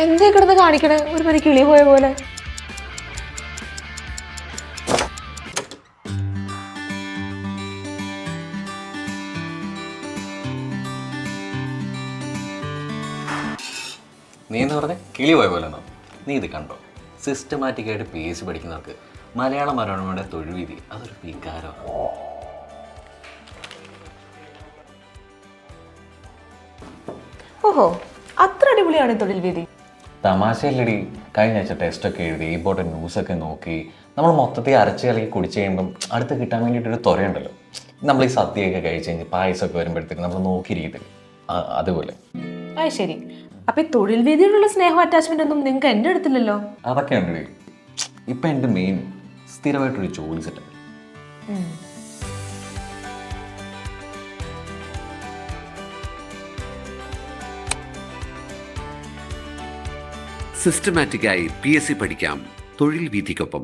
എന്തേ കിടന്ന് കാണിക്കണേ ഒരു മതി കിളി പോയ പോലെ? നീ എന്താ പറഞ്ഞേ? കിളി പോയ പോലെ? നീ ഇത് കണ്ടോ? സിസ്റ്റമാറ്റിക്കായിട്ട് പി എസ് സി പഠിക്കുന്നവർക്ക് മലയാള മനോരമയുടെ തൊഴിൽവീതി അതൊരു വികാരമാണ്. ഓഹോ, അത്ര അടിപൊളിയാണ് തൊഴിൽ വീതി. തമാശയല്ലടി. കഴിഞ്ഞ ആഴ്ച ടെസ്റ്റൊക്കെ എഴുതി ഇമ്പോർട്ടൻറ്റ് ന്യൂസൊക്കെ നോക്കി നമ്മൾ മൊത്തത്തിൽ അരച്ച് കലക്കി കുടിച്ച് കഴിയുമ്പം അടുത്ത് കിട്ടാൻ വേണ്ടിയിട്ടൊരു തുറയുണ്ടല്ലോ. നമ്മൾ ഈ സദ്യയൊക്കെ കഴിച്ച് കഴിഞ്ഞ് പായസമൊക്കെ വരുമ്പോഴത്തേക്ക് നമ്മൾ നോക്കിയിരിക്കത്തില്ല, അതുപോലെ. അത് ശരി. അപ്പൊ ഈ തൊഴിൽ വീതിയോടുള്ള സ്നേഹം അറ്റാച്ച്മെന്റ് ഒന്നും നിങ്ങൾക്ക് എൻ്റെ അടുത്തില്ലല്ലോ. അതൊക്കെ ഉണ്ട്. ഇപ്പം എൻ്റെ മെയിൻ സ്ഥിരമായിട്ടൊരു ജോലി സെറ്റ്. സിസ്റ്റമാറ്റിക്കായി PSC പഠിക്കാം തൊഴിൽ വീതിക്കൊപ്പം.